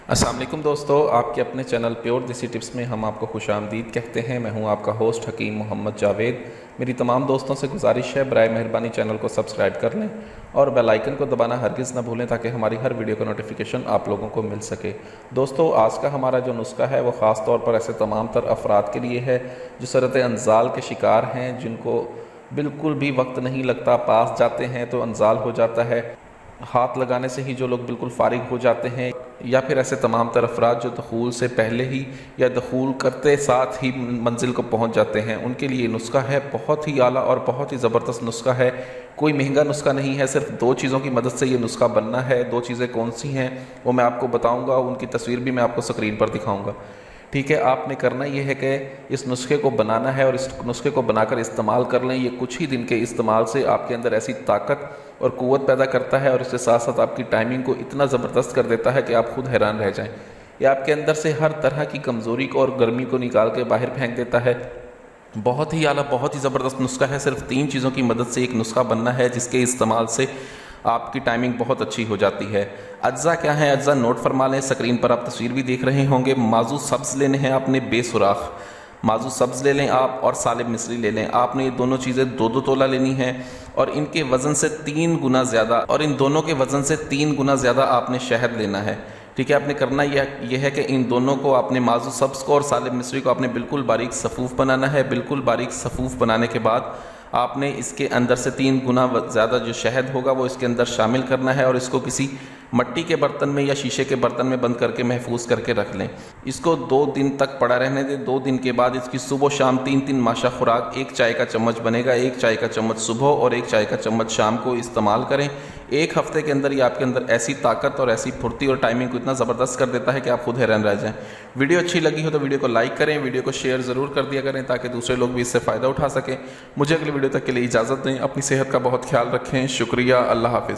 السلام علیکم دوستو، آپ کے اپنے چینل پیور دیسی ٹپس میں ہم آپ کو خوش آمدید کہتے ہیں۔ میں ہوں آپ کا ہوسٹ حکیم محمد جاوید۔ میری تمام دوستوں سے گزارش ہے برائے مہربانی چینل کو سبسکرائب کر لیں اور بیل آئیکن کو دبانا ہرگز نہ بھولیں تاکہ ہماری ہر ویڈیو کا نوٹیفیکیشن آپ لوگوں کو مل سکے۔ دوستو، آج کا ہمارا جو نسخہ ہے وہ خاص طور پر ایسے تمام تر افراد کے لیے ہے جو صورت انزال کے شکار ہیں، جن کو بالکل بھی وقت نہیں لگتا، پاس جاتے ہیں تو انزال ہو جاتا ہے، ہاتھ لگانے سے ہی جو لوگ بالکل فارغ ہو جاتے ہیں، یا پھر ایسے تمام تر افراد جو دخول سے پہلے ہی یا دخول کرتے ساتھ ہی منزل کو پہنچ جاتے ہیں، ان کے لیے یہ نسخہ ہے بہت ہی اعلیٰ اور بہت ہی زبردست نسخہ ہے۔ کوئی مہنگا نسخہ نہیں ہے، صرف 2 چیزوں کی مدد سے یہ نسخہ بننا ہے۔ 2 چیزیں کون سی ہیں وہ میں آپ کو بتاؤں گا، ان کی تصویر بھی میں آپ کو اسکرین پر دکھاؤں گا۔ ٹھیک ہے، آپ نے کرنا یہ ہے کہ اس نسخے کو بنانا ہے اور اس نسخے کو بنا کر استعمال کر لیں۔ یہ کچھ ہی دن کے استعمال سے آپ کے اندر ایسی طاقت اور قوت پیدا کرتا ہے اور اس کے ساتھ ساتھ آپ کی ٹائمنگ کو اتنا زبردست کر دیتا ہے کہ آپ خود حیران رہ جائیں۔ یہ آپ کے اندر سے ہر طرح کی کمزوری کو اور گرمی کو نکال کے باہر پھینک دیتا ہے۔ بہت ہی اعلیٰ، بہت ہی زبردست نسخہ ہے۔ صرف 3 چیزوں کی مدد سے ایک نسخہ بننا ہے جس کے استعمال سے آپ کی ٹائمنگ بہت اچھی ہو جاتی ہے۔ اجزاء کیا ہیں؟ اجزاء نوٹ فرما لیں، اسکرین پر آپ تصویر بھی دیکھ رہے ہوں گے۔ موزوں سبز لینے ہیں آپ نے، بے سوراخ موزوں سبز لے لیں آپ، اور سالب مصری لے لیں آپ نے۔ یہ دونوں چیزیں 2 تولہ لینی ہیں اور ان کے وزن سے 3 گنا زیادہ، اور ان دونوں کے وزن سے 3 گنا زیادہ آپ نے شہد لینا ہے۔ ٹھیک ہے، آپ نے کرنا یہ ہے کہ ان دونوں کو آپ نے، موزوں سبز کو اور سالب مصری کو آپ نے بالکل باریک صفوف بنانا ہے۔ بالکل باریک صفوف بنانے کے بعد آپ نے اس کے اندر سے 3 گنا زیادہ جو شہد ہوگا وہ اس کے اندر شامل کرنا ہے اور اس کو کسی مٹی کے برتن میں یا شیشے کے برتن میں بند کر کے محفوظ کر کے رکھ لیں۔ اس کو 2 دن تک پڑا رہنے دیں۔ 2 دن کے بعد اس کی صبح و شام 3 ماشا خوراک، 1 چائے کا چمچ بنے گا، 1 چائے کا چمچ صبح اور 1 چائے کا چمچ شام کو استعمال کریں۔ 1 ہفتے کے اندر یہ آپ کے اندر ایسی طاقت اور ایسی پھرتی اور ٹائمنگ کو اتنا زبردست کر دیتا ہے کہ آپ خود حیران رہ جائیں۔ ویڈیو اچھی لگی ہو تو ویڈیو کو لائک کریں، ویڈیو کو شیئر ضرور کر دیا کریں تاکہ دوسرے لوگ بھی اس سے فائدہ اٹھا سکیں۔ مجھے اگلی ویڈیو تک کے لیے اجازت دیں، اپنی صحت کا بہت خیال رکھیں۔ شکریہ، اللہ حافظ۔